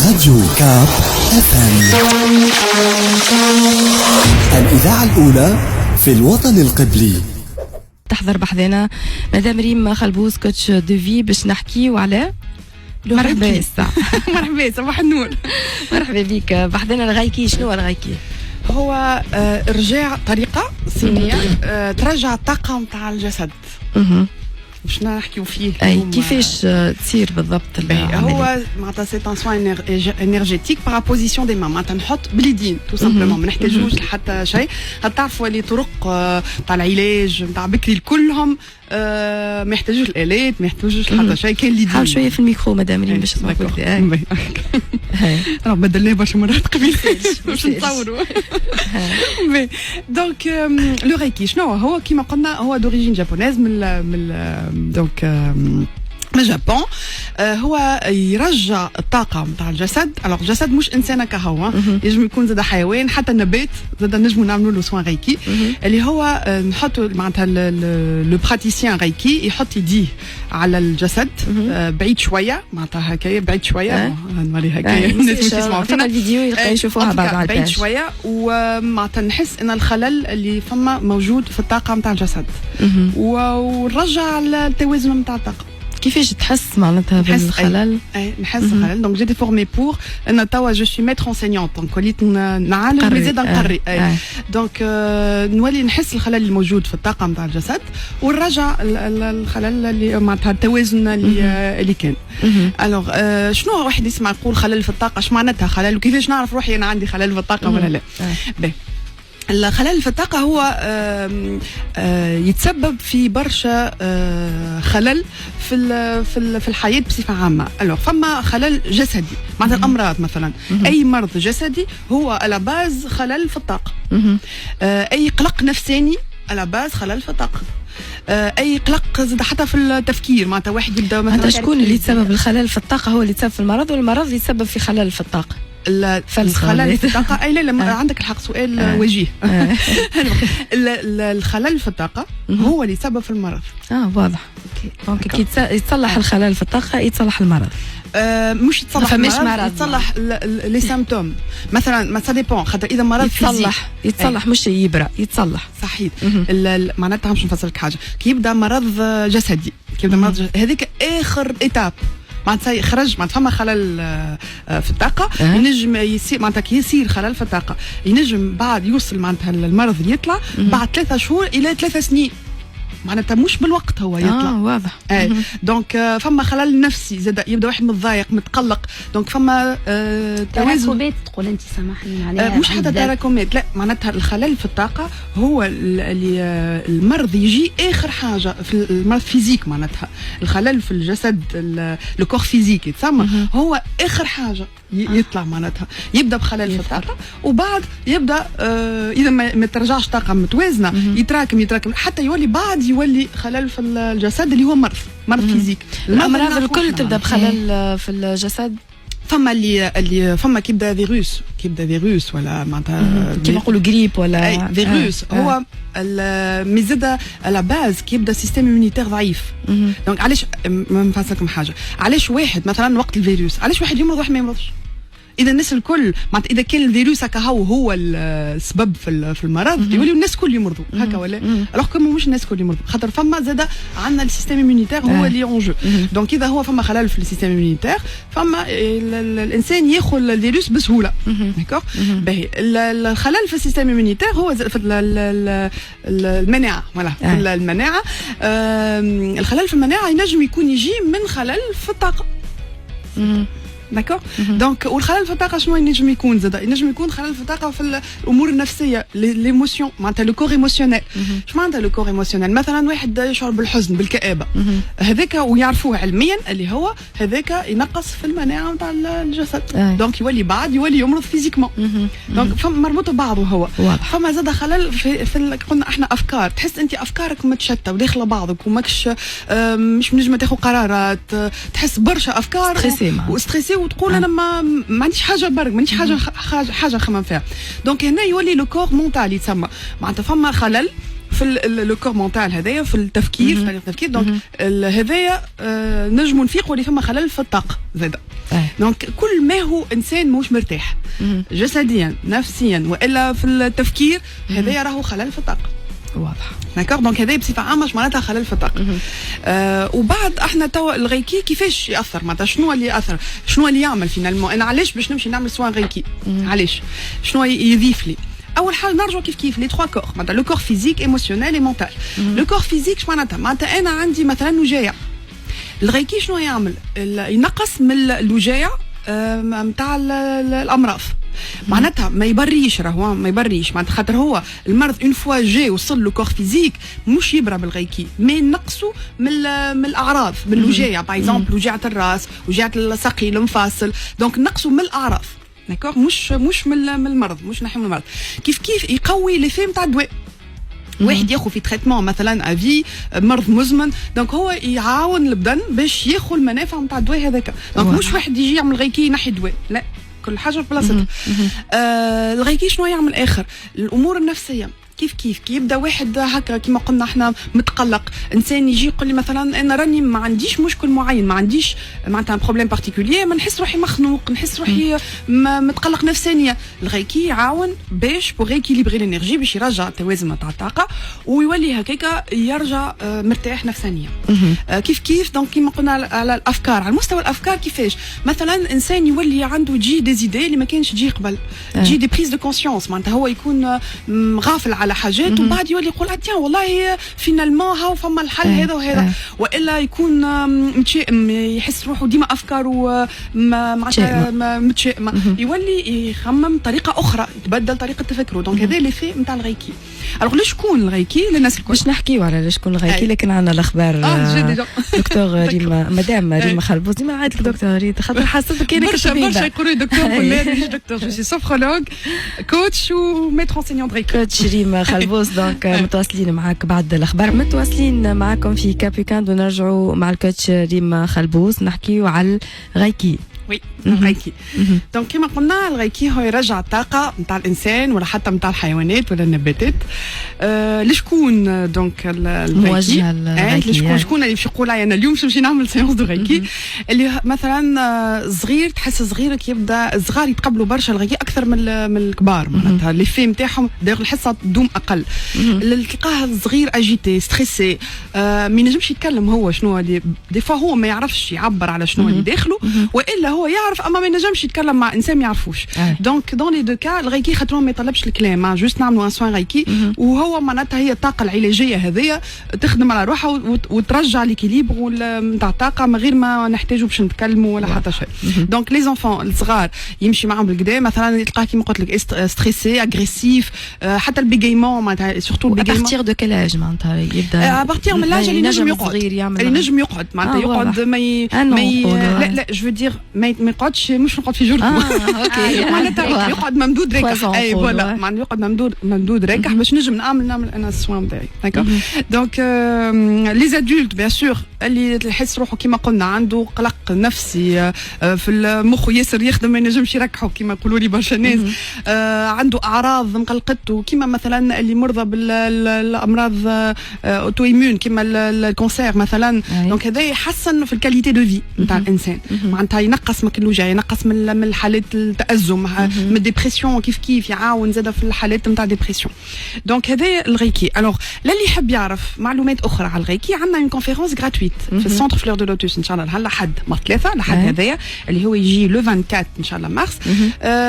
راديو كاب اف ام، الإذاعة الأولى في الوطن القبلي. تحضر بحذنا مدام ريم خلبوس كوتش دو في باش نحكيو على مرحبا. مرحبا، صباح النور. مرحبا بك. بحذنا الغايكي. شنو الغايكي؟ هو ارجاع طريقه صينيه ترجع الطاقه نتاع الجسد. باش نحكيو فيه. اي كيفاش تصير بالضبط؟ هو معناتها سي ان سوان انرجيتيك بار بوزيسيون دي مان، معناتها نحط باليدين تو سامبلومون، ما نحتاجوش لحتى شيء. تعرفوا اللي طرق تاع العلاج نتاع بكري كلهم ما يحتاجوش الالات، ما يحتاجوش لحتى شيء. كاين اللي حاول شويه في الميكرو مدام ريم باش نسمعوك. راه بدلناه برشا مرات قبل باش نتصوروا. دونك لو ريكي شنو هو؟ كيما قلنا هو دوريجين جابونيز من دونك من اليابان. هو يرجع الطاقة نتاع الجسد. الوغ الجسد مش إنسان كهو، ينجم يكون زاد حيوان، حتى النبات زاد نجمو نعملوا له سوان ريكي. اللي هو نحطوا معناتها لو براتيسيان ريكي يحط يديه على الجسد بعيد شوية، معناتها هكايا بعيد شوية. نوري هكايا الناس يسمعوا فينا الفيديو يشوفوها بعد بعيد شوية، ومعناتها نحس ان الخلل اللي فما موجود في الطاقة نتاع الجسد، ونرجع التوازن نتاع الطاقة. كيفاش تحس معناتها بالخلل؟ نحس بالخلل. دونك جيتي فورمي بور ان توا جو سوي ميتر انسينيونت، دونك وليت نعالج وزيد نقري. دونك نولي نحس الخلل اللي موجود في الطاقه نتاع الجسد، ونرجع الخلل اللي معناتها التوازن اللي كان. الوغ شنو واحد يسمع يقول خلل في الطاقه؟ اش معناتها خلل؟ وكيفاش نعرف روحي انا عندي خلل في الطاقه ولا لا؟ الخلل في الطاقة هو يتسبب في برشا خلل في الحياة بصفة عامة. الوغ فما خلل جسدي، معناتها الأمراض مثلا. أي مرض جسدي هو على باز خلل في الطاقة. أي قلق نفساني على باز خلل في الطاقة. اي قلق زاد حتى في التفكير، معناتها واحد يبدا مثلا. شكون اللي يتسبب الخلل في الطاقة؟ هو اللي يتسبب في المرض، والمرض يتسبب في خلل في الطاقة؟ الخلل في الطاقة. أي لا عندك الحق، سؤال وجيه. الخلل في الطاقة هو اللي يسبب في المرض. واضح. دونك كي يتصلح الخلل في الطاقة يتصلح المرض. مش يتصلح المرض، يتصلح لي سيمبتوم. مثلا ما سا ديبون، خاطر إذا مرض يتصلح مش يبرأ، يتصلح. صحيح. معناتها باش نفسر لك حاجة. كي يبدا مرض جسدي، هذيك آخر إيتاب. معناتها خرج، معناتها فما خلل في الطاقه. ينجم يصير معناتها كي يصير خلل في الطاقه، ينجم بعد يوصل معناتها المرض يطلع بعد 3 شهور الى 3 سنين، معناتها مش بالوقت هو يطلع. واضح. دونك فما خلل نفسي زاد، يبدا واحد متضايق متقلق. دونك فما تراكمات تقول انت سامحني عليها. مش حتى تراكمات، لا، معناتها الخلل في الطاقه هو اللي المرض يجي اخر حاجه في المرض فيزيك. معناتها الخلل في الجسد لو كور فيزيك يتسمى هو اخر حاجه يطلع. معناتها يبدا بخلل في الطاقه، وبعد يبدا اذا ما ترجعش طاقه متوازنه يتراكم حتى يولي خلل في الجسد اللي هو مرض فيزيك. الامراض الكل تبدا بخلل في الجسد. فما اللي فما كيبدا فيروس ولا معناتها كيما نقولوا غريب ولا فيروس. هو ميزدا على باز كيبدا سيستم اميونيتير ضعيف. دونك علاش ما نفسركم حاجه، علاش واحد مثلا وقت الفيروس علاش واحد يمرض واحد ما يمرضش؟ اذا الناس الكل معناتها اذا كان الفيروس هكا هو السبب في المرض، يوليو الناس الكل يمرضوا هكا ولا؟ الوغ كوم مش الناس الكل يمرضوا، خاطر فما زاد عندنا السيستم اميونيتير هو اللي اون جو. دونك اذا هو فما خلل في السيستم اميونيتير، فما الانسان ياخذ الفيروس بسهوله. داكور. باهي الخلل في السيستم اميونيتير هو في المناعه. فوالا المناعه. الخلل في المناعه ينجم يكون يجي من خلل في الطاقه. داكور. دونك والخلل في الطاقه شنو ينجم يكون زاد؟ ينجم يكون خلل في الطاقه في الامور النفسيه، ليموسيون، معناتها لو كور ايموسيونيل. اش معناتها لو كور ايموسيونيل؟ مثلا واحد يشعر بالحزن بالكآبه، هذاك ويعرفوه علميا اللي هو هذاك ينقص في المناعه نتاع الجسد. دونك يولي يمرض فيزيكمون. دونك مربوط ببعضه هو. فما زاد خلل في قلنا احنا افكار، تحس انت افكارك متشتته وداخله بعضك وماكش مش منجمه تاخذ قرارات، تحس برشا افكار وستريسي وتقول انا ما عنديش حاجه برك، ما عنديش حاجه نخمم فيها. دونك هنا يولي لو كور مونتال يتسمى، معناتها فما خلل في لو كور مونتال هذايا في التفكير في طريقه التفكير دونك هذايا نجموا نفيقوا اللي فما خلل في الطاقه زاده دونك كل ما هو انسان مش مرتاح جسديا نفسيا والا في التفكير هذايا راهو خلل في الطاقه واضح داكور دونك هذا بصفه عامه معناتها خلل في الطاقه وبعد احنا توا الغيكي كيفاش ياثر معناتها شنو اللي ياثر شنو اللي يعمل فينالمون انا علاش باش نمشي نعمل سوان غيكي علاش شنو يضيف لي اول حاجه نرجعوا كيف لي 3 كور معناتها لو كور فيزيك ايموشنيل اي مونتال لو كور فيزيك معناتها انا عندي مثلا وجايه الغيكي شنو يعمل ينقص من الوجايه نتاع الامراض معناتها ما يبريش راهو ما يبريش معناتها خاطر هو المرض اون فوا جاي وصل له كور فيزيك مش يبرى بالغيكي مي نقصوا من الاعراض من الوجايه باغ اكزومبل وجاعه الراس وجاعه الساقي المفاصل دونك نقصوا من الاعراض داكور مش من المرض مش نحي من المرض كيف يقوي لي فيم تاع الدواء واحد ياخذ في تريتمون مثلا افي مرض مزمن دونك هو يعاون البدن باش ياخذ المنافع نتاع الدواء هذاك دونك مش واحد يجي يعمل غيكي ينحي الدواء لا كل حاجه في بلاصتها الغيكي شنو يعمل اخر الامور النفسيه كيف يبدا واحد هكا كما قلنا احنا متقلق انسان يجي يقول لي مثلا انا راني ما عنديش مشكل معين ما عنديش معناتها بروبليم بارتيكولير ما نحس روحي مخنوق نحس روحي متقلق نفسيا الغيكي يعاون باش بوغ ايكيليبري الانرجي باش يرجع التوازن تاع الطاقه ويولي هكاكا يرجع مرتاح نفسانيا كيف دونك كما قلنا على الافكار على مستوى الافكار كيفاش مثلا انسان يولي عنده تجي دي زيدي اللي ما كانش تجي قبل تجي دي بريز دو كونسيونس معناتها هو يكون غافل على حاجات وبعد يولي يقول تيان والله فينالمون هاو فما الحل هذا وهذا والا يكون متشائم يحس روحه ديما افكاره معناتها متشائمه يولي يخمم طريقه اخرى يتبدل طريقه تفكيره دونك هذا لي في نتاع الغيكي الوغ ليش شكون الغيكي للناس الكل باش نحكيو على ليش شكون الغيكي لكن عندنا الاخبار دكتور ريما مدام ريما خلبوز ديما عاد دكتور ريت خاطر حسيتك كانك برشا يقولوا دكتور ولا مش دكتور جو سي سوفرولوج كوتش وميتر انسينيون غيكي كوتش ريما خلبوز دونك متواصلين معاك بعد الاخبار متواصلين معاكم في كابيكاند ونرجعوا مع الكوتش ريما خلبوز نحكيو على الغيكي وي الغيكي دونك كما قلنا الغيكي هو يرجع الطاقه نتاع الانسان ولا حتى نتاع الحيوانات ولا النباتات لشكون دونك موجه الغيكي شكون اللي باش يقول انا اليوم باش نمشي نعمل سيونس دو غيكي اللي مثلا صغير تحس صغير كي يبدا الصغار يتقبلوا برشا الغيكي اكثر من الكبار معناتها لي في نتاعهم داير الحصه تدوم اقل اللي تلقاه الصغير اجيتي ستريسي ما ينجمش يتكلم هو شنو اللي دي فوا هو ما يعرفش يعبر على شنو اللي داخله والا هو يعرف اما ما ينجمش يتكلم مع انسان ما يعرفوش دونك دون لي دو كا الغيكي خاطر ما يطلبش الكلام جوست نعملوا ان سوان غيكي وهو معناتها هي الطاقه العلاجيه هذيا تخدم على روحها وترجع ليكيليبر نتاع الطاقه من غير ما نحتاجوا باش نتكلموا ولا حتى شيء دونك لي زونفون الصغار يمشي معاهم بالكدا مثلا يلقاه كيما قلت لك ستريسي اغريسيف حتى البيغيمون معناتها سورتو البيغيمون ابارتيغ دو كيل ايج معناتها يبدا ابارتيغ من لاج اللي ينجم يقعد معناتها يقعد لا جو دير ما يقعدش مش نقعد في جرته اوكي معناتها يقعد ممدود راكح اي فوالا معناتها يقعد ممدود راكح باش نجم نعمل انا السوان نتاعي داكور دونك لي زادولت بيان سور اللي يحس روحه كيما قلنا عنده قلق نفسي في المخ ياسر يخدم ما ينجمش يركحه كيما يقولوا لي برشا ناس عنده اعراض مقلقته كيما مثلا اللي مرضى بالامراض اوتو ايمون كيما الكونسير مثلا دونك هذا يحسن في الكاليتي دو في نتاع الانسان معناتها ينقص من الوجع ينقص من الحالات التأزم من الديبرسيون كيف يعاون زاده في الحالات نتاع ديبرسيون دونك هذا الغيكي الوغ اللي يحب يعرف معلومات اخرى على الغيكي عندنا اون كونفيرونس غراتويت في السونتر فلور دو لوتوس ان شاء الله لحد مار 3 لحد هذايا اللي هو يجي لو 24 ان شاء الله مارس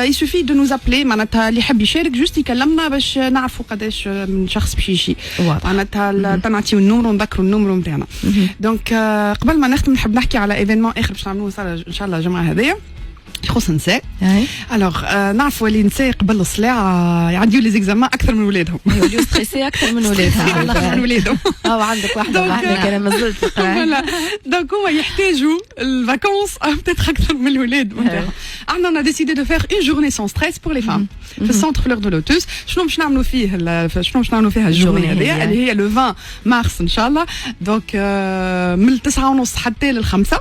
يسوفي دو نوز ابلي معناتها اللي يحب يشارك جوست يكلمنا باش نعرفوا قداش من شخص باش يجي معناتها تنعطيو النمر ونذكروا النمر نتاعنا دونك قبل ما نختم نحب نحكي على ايفينمون اخر باش نعملوه ان شاء الله الجمعه هذايا يخص النساء الوغ نعرفوا اللي النساء قبل الصلاة يعديوا لي زيكزامان اكثر من ولادهم يوليو ستريسي اكثر من ولادها اكثر من ولادهم عندك واحده انا مازلت فوالا دونك هما يحتاجوا الفاكونس بتاتر اكثر من الولاد نتاعهم احنا انا ديسيدي دو فير اون جورني سون ستريس بور لي فام في السونتر فلور دو لوتوس شنو باش نعملوا فيها الجورني هذه اللي هي لو 20 مارس ان شاء الله دونك من 9:30 حتى لل5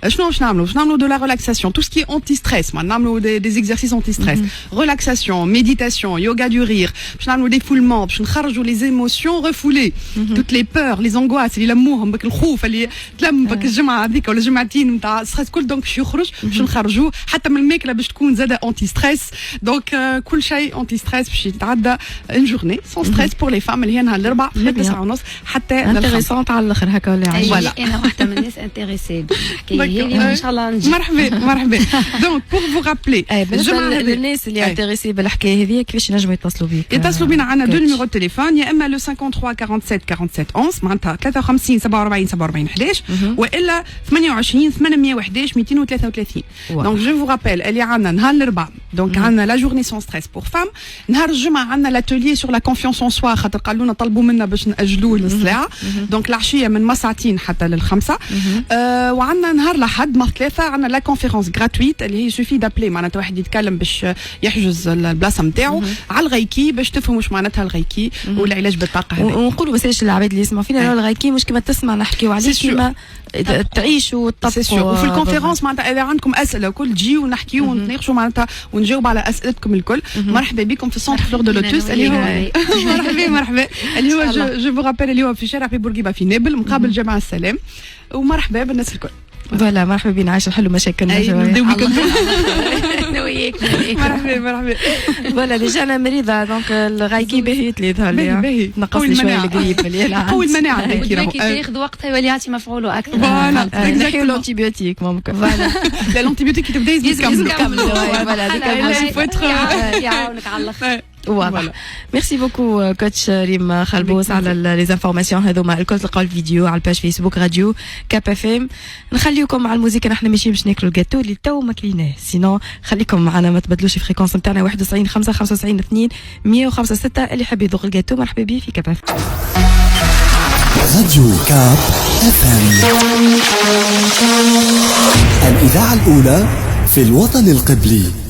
شنو باش نعملوا دو لا ريلاكساسيون تو سكي اونتي stress ما نعملوا des exercices anti stress relaxation méditation yoga du rire باش نعملوا des foulements باش نخرجوا les émotions refoulées toutes les peurs les angoisses اللي لموهم بك الخوف اللي تلم بك الجمعه هذيك ولا جمعتين نتاع ستريس كل دونك باش يخرج باش نخرجوه حتى من الماكله باش تكون زاده انتي ستريس دونك كل شيء انتي ستريس باش يتعدى ان جورني سون ستريس بور لي فام اللي هي نهار الاربعاء من 9:30 حتى انتريسونت على الاخر هكا ولا فوالا انا واحده من الناس انتريسي بالحكايه هذه ان شاء الله نجي مرحبا دونك بور فو رابلي الناس اللي انتريسي بالحكايه هذه كيفاش ينجموا يتصلوا بيك؟ يتصلوا بينا عندنا دو نيميرو تليفون يا اما لو 53 47 47 11 معناتها 53 47 47 11 والا 28 811 233 دونك جو فو رابيل اللي عندنا نهار الاربعاء دونك عندنا لا جورني سون ستريس بور فام نهار الجمعه عندنا لاتوليي سور لا كونفيونس اون سوا خاطر قالوا لنا طلبوا منا باش ناجلوه للساعه دونك العشيه من ساعتين حتى للخمسه وعندنا نهار الاحد مع 3 عندنا لا كونفيرونس غراتويت اللي هي سوفي دابلي معناتها واحد يتكلم باش يحجز البلاصه نتاعو على الغيكي باش تفهموا واش معناتها الغيكي والعلاج بالطاقه هذه ونقولوا بس للعباد اللي يسمعوا فينا الغيكي مش كما تسمع نحكيو عليه كما تعيشوا وتطبقوا وفي الكونفيرونس معناتها اذا عندكم اسئله كل تجيو ونحكيو ونتناقشوا معناتها ونجاوب على اسئلتكم الكل مرحبا بكم في سونتر فلور دو لوتوس اللي هو مرحبا اللي هو جو فو رابيل اللي هو في شارع في بورقيبه في نابل مقابل جامع السلام ومرحبا بالناس الكل فوالا مرحبا بينا عايشه نحلوا مشاكلنا شويه مرحبا فوالا ديجا انا مريضه دونك الغايكي باهي يظهر لي نقصني شويه القريب اللي قوي المناعه هذيك كي ياخذ وقتها يولي يعطي مفعوله اكثر فوالا نحيو الانتيبيوتيك ممكن فوالا الانتيبيوتيك كي تبدا يكمل فوالا هذيك يعاونك على الاخر واضح ميرسي بوكو كوتش ريم خلبوس على لي زانفورماسيون هذوما الكل تلقاو الفيديو على الباج فيسبوك راديو كاب اف ام نخليكم مع الموسيقى نحن ماشيين باش ناكلوا الجاتو اللي تو ما كليناه سينو خليكم معنا ما تبدلوش الفريكونس نتاعنا 91 5 95 2 105 6 اللي حاب يذوق الجاتو مرحبا به في كاب اف راديو كاب اف ام الإذاعة الأولى في الوطن القبلي.